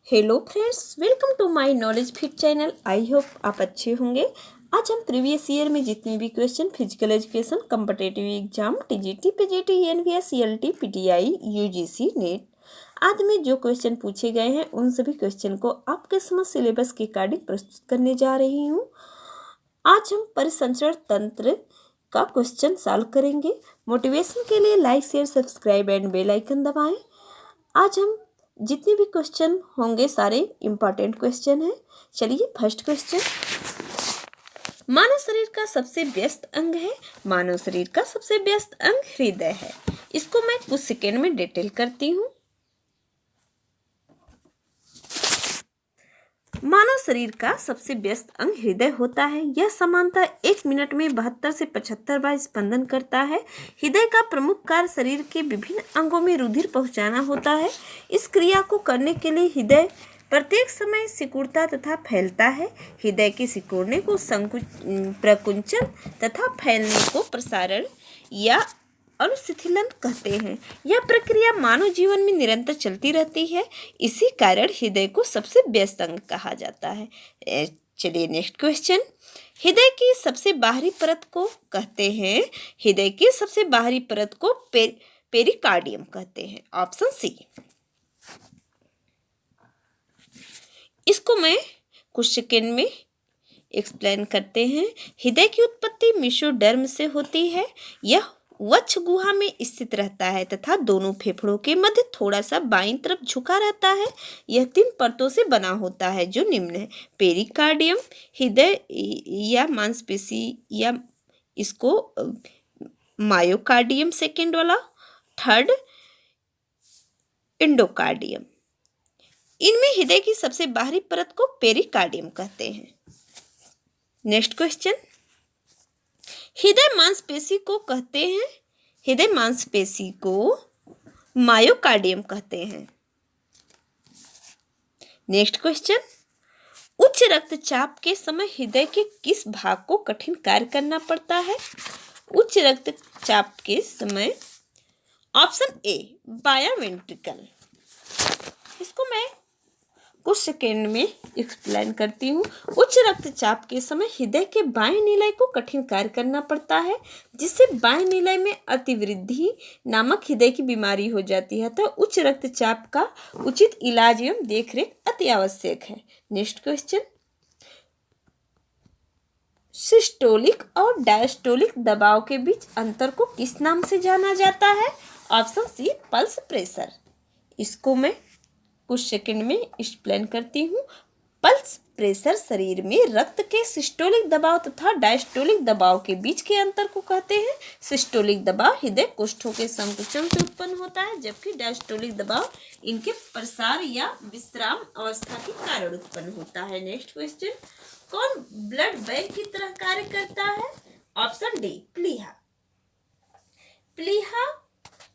Hello friends, welcome to my Knowledge Fit channel. I hope आप अच्छे होंगे। आज हम प्रीवियस ईयर में जितने भी question physical education, competitive exam, TGT, PGT, NVS, CLT, PTI, UGC, NET आदि में जो क्वेश्चन पूछे गए हैं उन सभी क्वेश्चन को आपके समझ सिलेबस के अकॉर्डिंग प्रस्तुत करने जा रही हूँ। आज हम परिसंचरण तंत्र का क्वेश्चन सॉल्व करेंगे। मोटिवेशन के लिए like, share, subscribe and bell icon दबाएं। आज हम जितने भी क्वेश्चन होंगे सारे इंपॉर्टेंट क्वेश्चन हैं। चलिए फर्स्ट क्वेश्चन, मानव शरीर का सबसे व्यस्त अंग है। मानव शरीर का सबसे व्यस्त अंग हृदय है। इसको मैं कुछ सेकेंड में डिटेल करती हूँ। मानव शरीर का सबसे व्यस्त अंग हृदय होता है। यह सामान्यतः 1 मिनट में 72 से 75 बार स्पंदन करता है। हृदय का प्रमुख कार्य शरीर के विभिन्न अंगों में रुधिर पहुंचाना होता है। इस क्रिया को करने के लिए हृदय प्रत्येक समय सिकुड़ता तथा फैलता है। हृदय के सिकुड़ने को प्रकुंचन तथा फैलने को प्रसारण या अनुशिथिलन कहते हैं। यह प्रक्रिया मानव जीवन में निरंतर चलती रहती है। इसी कारण हृदय को सबसे व्यस्त अंग कहा जाता है। चलिए नेक्स्ट क्वेश्चन, हृदय की सबसे बाहरी परत को कहते हैं। हृदय की सबसे बाहरी परत को पेरिकार्डियम कहते हैं। Option C. इसको मैं कुछ सेकेंड में एक्सप्लेन करते हैं। हृदय की उत्पत्ति मेसोडर्म से होती है। यह वक्ष गुहा में स्थित रहता है तथा दोनों फेफड़ों के मध्य थोड़ा सा बाईं तरफ झुका रहता है। यह 3 परतों से बना होता है जो निम्न है। पेरिकार्डियम हृदय या मांसपेशी या इसको मायोकार्डियम सेकेंड वाला, थर्ड एंडोकार्डियम। इनमें हृदय की सबसे बाहरी परत को पेरिकार्डियम कहते हैं। नेक्स्ट क्वेश्चन, हृदय मांसपेशी को कहते हैं। हृदय मांसपेशी को मायोकार्डियम कहते हैं। नेक्स्ट क्वेश्चन, उच्च रक्तचाप के समय हृदय के किस भाग को कठिन कार्य करना पड़ता है? उच्च रक्तचाप के समय ऑप्शन ए बायां वेंट्रिकल। इसको मैं कुछ सेकेंड में एक्सप्लेन करती हूँ। उच्च रक्तचाप के समय हृदय के बाएं निलय को कठिन कार्य करना पड़ता है, जिससे बाएं निलय में अतिवृद्धि नामक हृदय की बीमारी हो जाती है। तो उच्च रक्तचाप का उचित इलाज एवं देखरेख अति आवश्यक है। नेक्स्ट क्वेश्चन, सिस्टोलिक और डायस्टोलिक दबाव के बीच अंतर को किस नाम से जाना जाता है? Option C pulse pressure. इसको मैं कुछ सेकंड में एक्सप्लेन करती हूँ। पल्स प्रेशर शरीर में रक्त के सिस्टोलिक दबाव तथा डायस्टोलिक दबाव के बीच के अंतर को कहते हैं। सिस्टोलिक दबाव हृदय कोष्ठों के संकुचन से उत्पन्न होता है, जबकि डायस्टोलिक दबाव इनके प्रसार या विश्राम अवस्था के कारण उत्पन्न होता है। नेक्स्ट क्वेश्चन, कौन ब्लड बैंक की तरह कार्य करता है? ऑप्शन डी प्लीहा। प्लीहा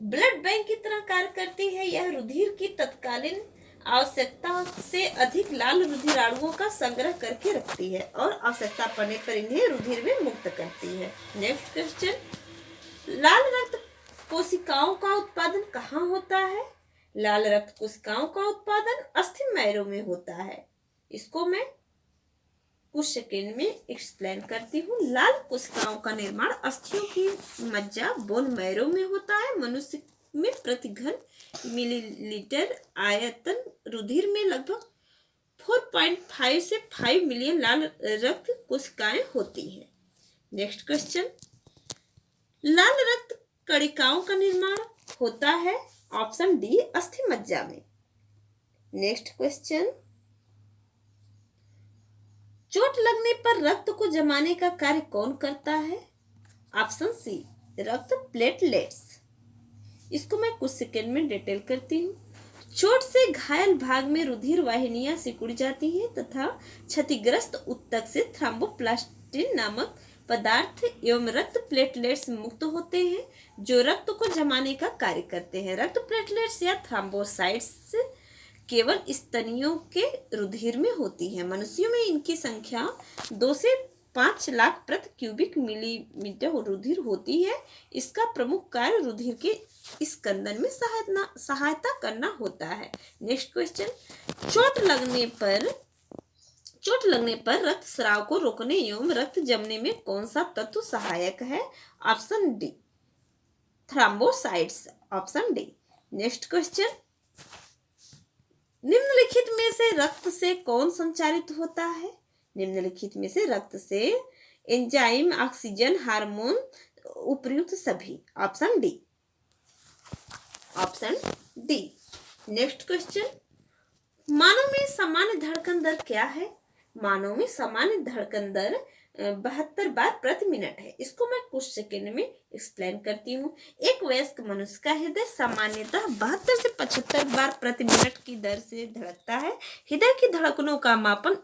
ब्लड बैंक की तरह कार्य करती है। यह रुधिर की तत्कालीन आवश्यकता से अधिक लाल रुधिराणुओं का संग्रह करके रखती है और आवश्यकता पड़ने पर इन्हें रुधिर में मुक्त करती है। नेक्स्ट क्वेश्चन, लाल रक्त कोशिकाओं का उत्पादन कहाँ होता है? लाल रक्त कोशिकाओं का उत्पादन अस्थिमज्जा में होता है। इसको मैं कुछ सेकेंड में एक्सप्लेन करती हूँ। लाल कोशिकाओं का निर्माण अस्थियों की मज्जा बोन मैरो में होता है। मनुष्य में प्रति घन मिलीलीटर आयतन रुधिर में लगभग 4.5 से 5 मिलियन लाल रक्त कोशिकाएं होती हैं। नेक्स्ट क्वेश्चन, लाल रक्त कणिकाओं का निर्माण होता है। ऑप्शन डी अस्थिमज्जा में। नेक्स्ट क्वेश्चन, चोट लगने पर रक्त को जमाने का कार्य कौन करता है? ऑप्शन सी रक्त प्लेटलेट्स। इसको मैं कुछ सेकंड में डिटेल करती हूँ। चोट से घायल भाग में रुधिर वाहिनियां सिकुड़ जाती हैं तथा क्षतिग्रस्त ऊतक से थ्रोम्बोप्लास्टिन नामक पदार्थ एवं रक्त प्लेटलेट्स मुक्त होते हैं, जो रक्त को जमाने का कार्य करते हैं। रक्त प्लेटलेट्स या थ्रोम्बोसाइट्स केवल स्तनियों के रुधिर में होती है। मनुष्यों में इनकी संख्या 2 से 5 लाख प्रति क्यूबिक मिलीमीटर रुधिर होती है। इसका प्रमुख कार्य रुधिर के स्कंदन में सहायता करना होता है। नेक्स्ट क्वेश्चन, चोट लगने पर रक्तस्राव को रोकने एवं रक्त जमने में कौन सा तत्व सहायक है? Option D, thrombocytes. Option D. Next question, निम्नलिखित में से रक्त से कौन संचारित होता है? निम्नलिखित में से रक्त से एंजाइम, ऑक्सीजन, हार्मोन, उपयुक्त सभी। Option D. Option D. Next question, मानव में सामान्य धड़कन दर क्या है? मानव में सामान्य धड़कन दर 72 बार प्रति मिनट है। इसको मैं कुछ सेकंड में एक्सप्लेन करती हूँ। एक वयस्क मनुष्य का हृदय सामान्यतः 72 से 75 बार प्रति मिनट की दर से धड़कता है। हृदय की धड़कनों का मापन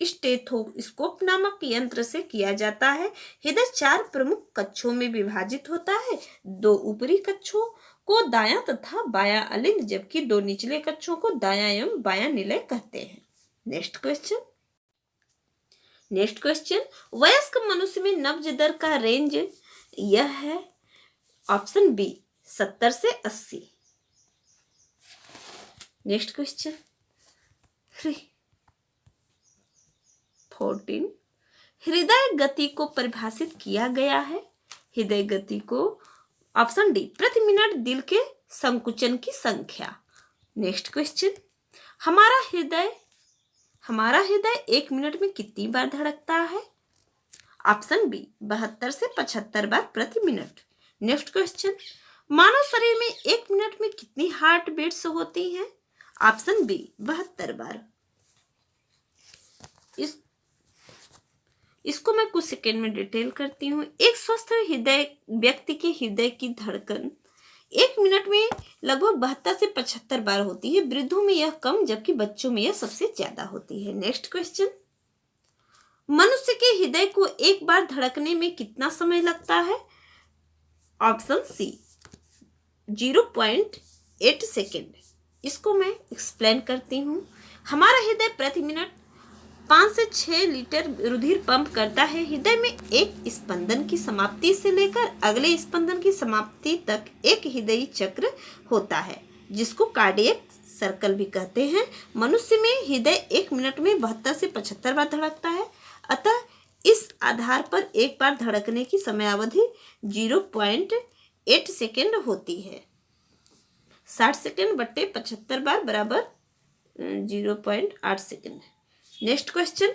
स्टेथोस्कोप नामक यंत्र से किया जाता है। हृदय 4 प्रमुख कक्षों में विभाजित होता है। 2 ऊपरी कक्षों को दायां तथा बायां अलिंद, जबकि 2 निचले कक्षों को दायां एवं बायां निलय कहते हैं। नेक्स्ट क्वेश्चन, वयस्क मनुष्य में नब्ज दर का रेंज यह है। ऑप्शन बी, 70 से 80। नेक्स्ट क्वेश्चन 14, हृदय गति को परिभाषित किया गया है। हृदय गति को, ऑप्शन डी, प्रति मिनट दिल के संकुचन की संख्या। नेक्स्ट क्वेश्चन, हमारा हृदय 1 मिनट में कितनी बार धड़कता है? ऑप्शन बी, 72 से 75 बार प्रति मिनट। नेक्स्ट क्वेश्चन, मानव शरीर में 1 मिनट में कितनी हार्ट बीट्स होती हैं? ऑप्शन बी, 72 बार। इसको मैं कुछ सेकेंड में डिटेल करती हूँ। एक स्वस्थ व्यक्ति के हृदय की धड़कन 1 मिनट में लगभग 72 से 75 बार होती है। वृद्धों में यह कम, जबकि बच्चों में यह सबसे ज्यादा होती है। नेक्स्ट क्वेश्चन, मनुष्य के हृदय को एक बार धड़कने में कितना समय लगता है? Option C, 0.8 second. इसको मैं एक्सप्लेन करती हूँ। हमारा हृदय प्रति मिनट 5 से 6 लीटर रुधिर पंप करता है। हृदय में एक स्पंदन की समाप्ति से लेकर अगले स्पंदन की समाप्ति तक एक हृदयी चक्र होता है, जिसको कार्डियक सर्कल भी कहते हैं। मनुष्य में हृदय 1 मिनट में 72 से 75 बार धड़कता है। अतः इस आधार पर एक बार धड़कने की समयावधि 0.8 सेकेंड होती है। 60 सेकेंड बट्टे 75 बार बराबर 0.8 सेकेंड। नेक्स्ट क्वेश्चन,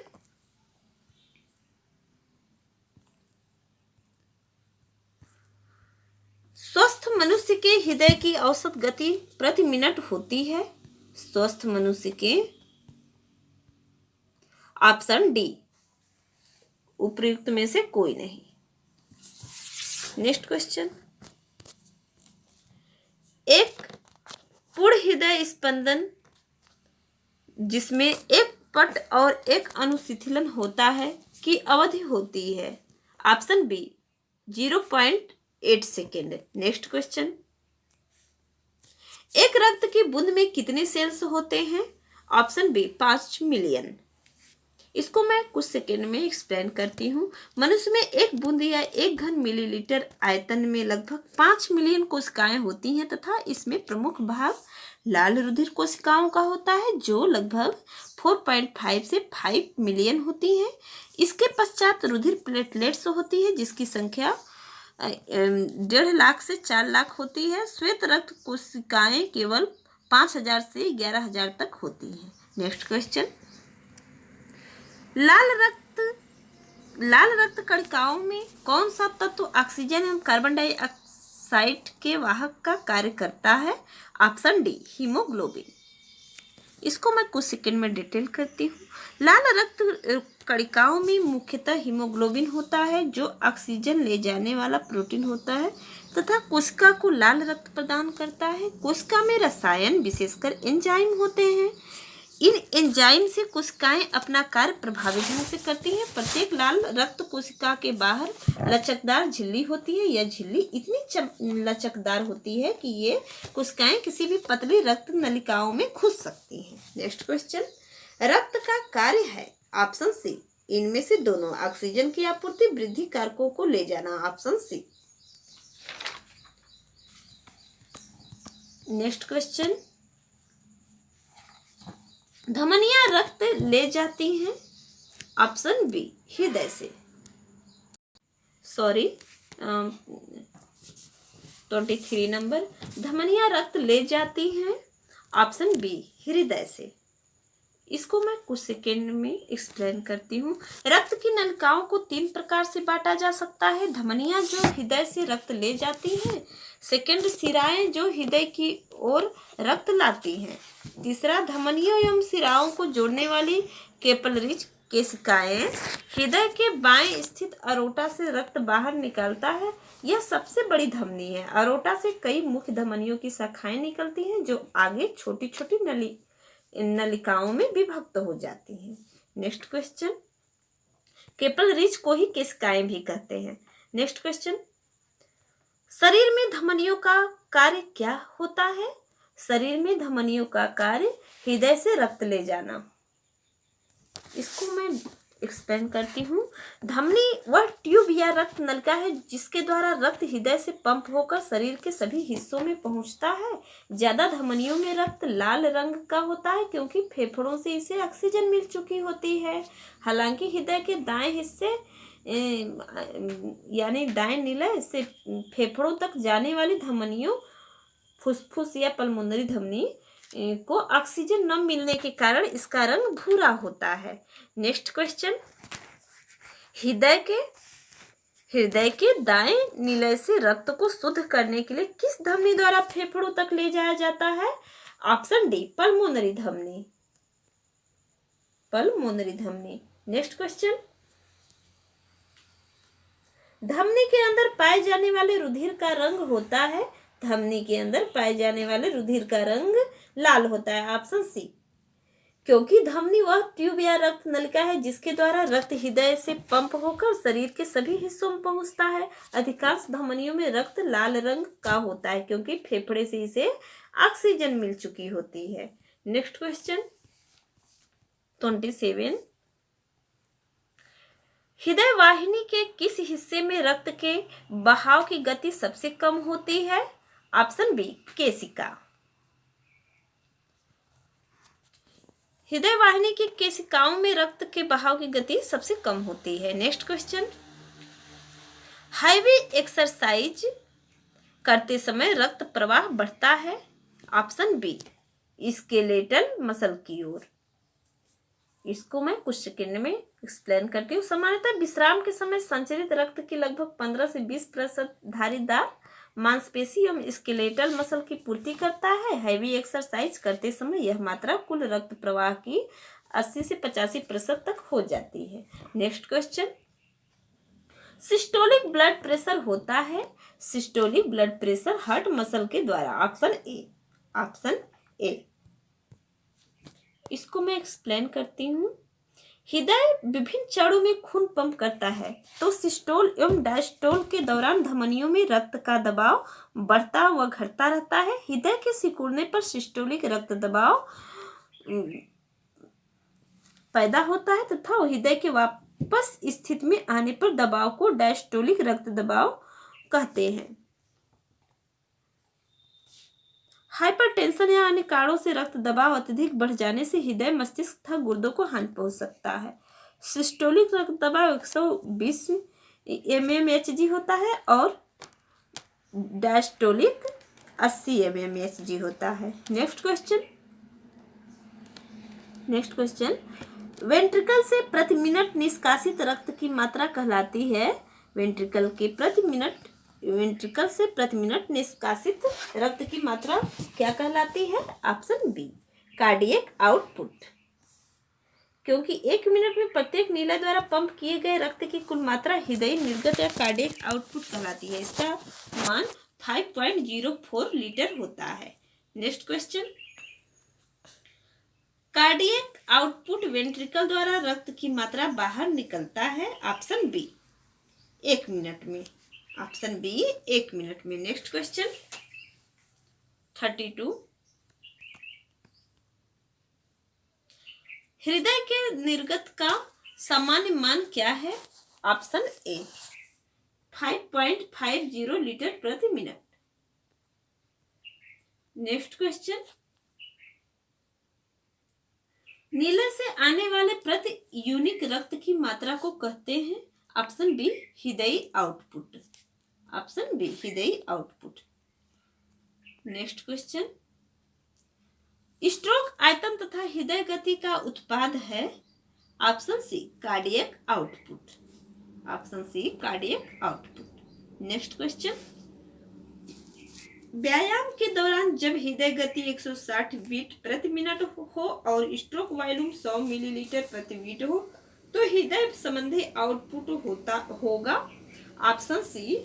स्वस्थ मनुष्य के हृदय की औसत गति प्रति मिनट होती है। स्वस्थ मनुष्य के, ऑप्शन डी, उपयुक्त में से कोई नहीं। नेक्स्ट क्वेश्चन, एक पूर्ण हृदय स्पंदन जिसमें एक पट और एक अनुशिथिलन होता है की अवधि होती है। Option B, 0.8 second. Next question, एक रक्त की बूंद में कितने सेल्स होते हैं? Option B, 5 million. इसको मैं कुछ सेकेंड में एक्सप्लेन करती हूँ। मनुष्य में एक बूंद या 1 घन मिलीलीटर आयतन में लगभग 5 मिलियन कोशिकाएं होती हैं तथा इसमें प्रमुख भाग लाल रुधिर कोशिकाओं का होता है, जो लगभग 4.5 से 5 मिलियन होती हैं। इसके पश्चात रुधिर प्लेटलेट्स होती है, जिसकी संख्या 1.5 लाख से 4 लाख होती है। श्वेत रक्त कोशिकाएं केवल 5000 से 11000 तक होती हैं। नेक्स्ट क्वेश्चन, लाल रक्त कणिकाओं में कौन सा तत्व ऑक्सीजन एवं कार्बन डाइऑक्साइड के वाहक का कार्य करता है? Option D, haemoglobin. इसको मैं कुछ सेकंड में डिटेल करती हूँ। लाल रक्त कणिकाओं में मुख्यतः हीमोग्लोबिन होता है, जो ऑक्सीजन ले जाने वाला प्रोटीन होता है तथा कोशिका को लाल रक्त प्रदान करता है। कोशिका में रसायन, विशेषकर एंजाइम होते हैं। इन एंजाइम से कोशिकाएं अपना कार्य प्रभावी ढंग से करती हैं। प्रत्येक लाल रक्त कोशिका के बाहर लचकदार झिल्ली होती है। यह झिल्ली इतनी लचकदार होती है कि ये कोशिकाएं किसी भी पतली रक्त नलिकाओं में घुस सकती हैं। नेक्स्ट क्वेश्चन, रक्त का कार्य है। ऑप्शन सी, इनमें से दोनों। ऑक्सीजन की आपूर्ति वृद्धि कारकों को ले जाना, ऑप्शन सी। नेक्स्ट क्वेश्चन, धमनियां रक्त ले जाती हैं, ऑप्शन बी, हृदय से। 23 नंबर, धमनियां रक्त ले जाती हैं, ऑप्शन बी, हृदय से। इसको मैं कुछ सेकेंड में एक्सप्लेन करती हूँ। रक्त की नलिकाओं को 3 प्रकार से बांटा जा सकता है। धमनियां जो हृदय से रक्त ले जाती हैं, सेकेंड सिराएं जो हृदय की ओर रक्त लाती हैं, तीसरा धमनियों एवं सिराओं को जोड़ने वाली कैपिलरीज केशिकाएं। हृदय के बाएं स्थित अरोटा से रक्त बाहर निकलता है, यह सबसे बड़ी धमनी है। अरोटा से कई मुख्य धमनियों की शाखाएं निकलती हैं जो आगे छोटी छोटी नलिकाओं में विभक्त हो जाती हैं। नेक्स्ट क्वेश्चन, कैपिलरीज को ही केशिकाएं भी कहते हैं। नेक्स्ट क्वेश्चन, शरीर में धमनियों का कार्य क्या होता है? शरीर में धमनियों का कार्य हृदय से रक्त ले जाना। इसको मैं एक्सप्लेन करती हूँ। धमनी वह ट्यूब या रक्त नलिका है जिसके द्वारा रक्त हृदय से पंप होकर शरीर के सभी हिस्सों में पहुँचता है। ज्यादा धमनियों में रक्त लाल रंग का होता है क्योंकि फेफड़ों से इसे ऑक्सीजन मिल चुकी होती है। हालांकि हृदय के दाएं हिस्से यानी दाएं निलय से फेफड़ों तक जाने वाली धमनियों, फुसफुस या पल्मोनरी धमनी को ऑक्सीजन न मिलने के कारण इसका रंग भूरा होता है। नेक्स्ट क्वेश्चन, हृदय के दाएं निलय से रक्त को शुद्ध करने के लिए किस धमनी द्वारा फेफड़ों तक ले जाया जाता है? ऑप्शन डी, पल्मोनरी धमनी। पल्मोनरी धमनी। नेक्स्ट क्वेश्चन, धमनी के अंदर पाए जाने वाले रुधिर का रंग होता है। धमनी के अंदर पाए जाने वाले रुधिर का रंग लाल होता है, ऑप्शन सी। क्योंकि धमनी वह ट्यूब या रक्त नलिका है जिसके द्वारा रक्त हृदय से पंप होकर शरीर के सभी हिस्सों में पहुंचता है। अधिकांश धमनियों में रक्त लाल रंग का होता है क्योंकि फेफड़े से इसे ऑक्सीजन मिल चुकी होती है। नेक्स्ट क्वेश्चन 27, हृदय वाहिनी के किस हिस्से में रक्त के बहाव की गति सबसे कम होती है? ऑप्शन बी, केशिका। हृदय वाहिनी की केशिकाओं में रक्त के बहाव की गति सबसे कम होती है। नेक्स्ट क्वेश्चन, हैवी एक्सरसाइज करते समय रक्त प्रवाह बढ़ता है। ऑप्शन बी, स्केलेटल मसल की ओर। इसको मैं कुछ सेकेंड में एक्सप्लेन करती हूँ। सामान्यतः विश्राम के समय संचरित रक्त की लगभग 15 से 20% धारीदार मांसपेशी एवं स्केलेटल मसल की पूर्ति करता है। हैवी एक्सरसाइज करते समय यह मात्रा कुल रक्त प्रवाह की 80 से 85% तक हो जाती है। Next question, systolic blood pressure होता है। Systolic blood pressure heart muscle के द्वारा। Option A, option A. इसको मैं एक्सप्लेन करती हूँ। हृदय विभिन्न चरणों में खून पंप करता है, तो सिस्टोल एवं डायस्टोल के दौरान धमनियों में रक्त का दबाव बढ़ता व घटता रहता है। हृदय के सिकुड़ने पर सिस्टोलिक रक्त दबाव पैदा होता है तथा हृदय के वापस स्थिति में आने पर दबाव को डायस्टोलिक रक्त दबाव कहते हैं। हाइपरटेंशन या अन्य कारणों से रक्त दबाव अत्यधिक बढ़ जाने से हृदय, मस्तिष्क तथा गुर्दों को हानि पहुंच सकता है। सिस्टोलिक रक्त दबाव 120 mmHg होता है और डायस्टोलिक 80 mmHg होता है। नेक्स्ट क्वेश्चन, वेंट्रिकल से प्रति मिनट निष्कासित रक्त की मात्रा कहलाती है। वेंट्रिकल से प्रति मिनट निष्कासित रक्त की मात्रा क्या कहलाती है? Option B, cardiac output. क्योंकि 1 मिनट में प्रत्येक नीले द्वारा पंप किए गए रक्त की कुल मात्रा हृदय निर्गत या कार्डियक आउटपुट कहलाती है। इसका मान 5.04 लीटर होता है। Next question, cardiac output ventricle द्वारा रक्त की मात्रा बाहर निकलता है। ऑप्शन बी, 1 मिनट में। ऑप्शन बी, 1 मिनट में। नेक्स्ट क्वेश्चन 32, हृदय के निर्गत का सामान्य मान क्या है? ऑप्शन ए 5.50 लीटर प्रति मिनट। नेक्स्ट क्वेश्चन, नीले से आने वाले प्रति यूनिट रक्त की मात्रा को कहते हैं? ऑप्शन बी हृदयी आउटपुट। ऑप्शन बी हृदयी आउटपुट। नेक्स्ट क्वेश्चन, स्ट्रोक आयतन तथा हृदय गति का उत्पाद है? Option C cardiac output. Option C cardiac output. Next question, व्यायाम के दौरान जब हृदय गति 160 बीट प्रति मिनट हो और स्ट्रोक वॉल्यूम 100 मिलीलीटर प्रति बीट हो तो हृदय संबंधी आउटपुट होगा? ऑप्शन सी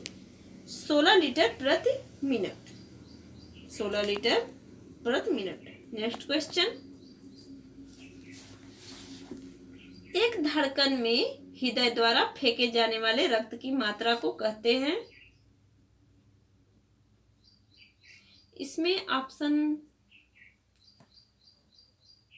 16 लीटर प्रति मिनट। 16 लीटर प्रति मिनट। नेक्स्ट क्वेश्चन, एक धड़कन में हृदय द्वारा फेंके जाने वाले रक्त की मात्रा को कहते हैं? इसमें ऑप्शन,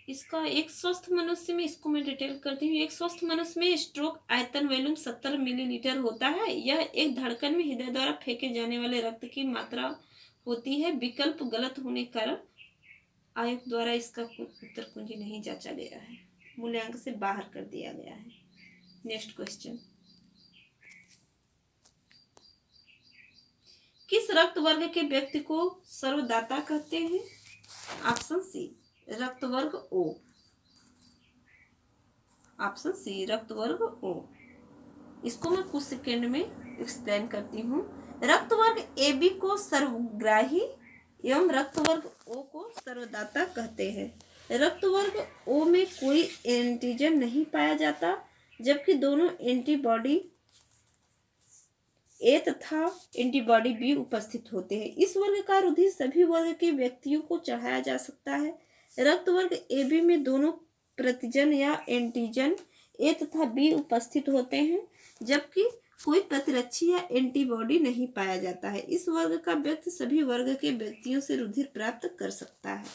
इसका एक स्वस्थ मनुष्य में, इसको मैं डिटेल करती हूँ। एक स्वस्थ मनुष्य में स्ट्रोक आयतन वॉल्यूम 70 मिलीलीटर होता है। यह एक धड़कन में हृदय द्वारा फेंके जाने वाले रक्त की मात्रा होती है। विकल्प गलत होने के कारण आयोग द्वारा इसका उत्तर कुंजी नहीं जांचा गया है, मूल्यांक से बाहर कर दिया गया है। नेक्स्ट क्वेश्चन, किस रक्त वर्ग के व्यक्ति को सर्वदाता कहते हैं? ऑप्शन सी रक्त वर्ग ओ। ऑप्शन सी रक्त वर्ग ओ। इसको मैं कुछ सेकेंड में एक्सप्लेन करती हूँ। रक्त वर्ग ए बी को सर्वग्राही एवं रक्त वर्ग ओ को सर्वदाता कहते हैं। रक्त वर्ग ओ में कोई एंटीजन नहीं पाया जाता, जबकि दोनों एंटीबॉडी ए तथा एंटीबॉडी बी उपस्थित होते हैं। इस वर्ग का रुधिर सभी वर्ग के व्यक्तियों को चढ़ाया जा सकता है। रक्त वर्ग ए बी में दोनों प्रतिजन या एंटीजन ए तथा बी उपस्थित होते हैं, जबकि कोई प्रतिरक्षी या एंटीबॉडी नहीं पाया जाता है। इस वर्ग का व्यक्ति सभी वर्ग के व्यक्तियों से रुधिर प्राप्त कर सकता है।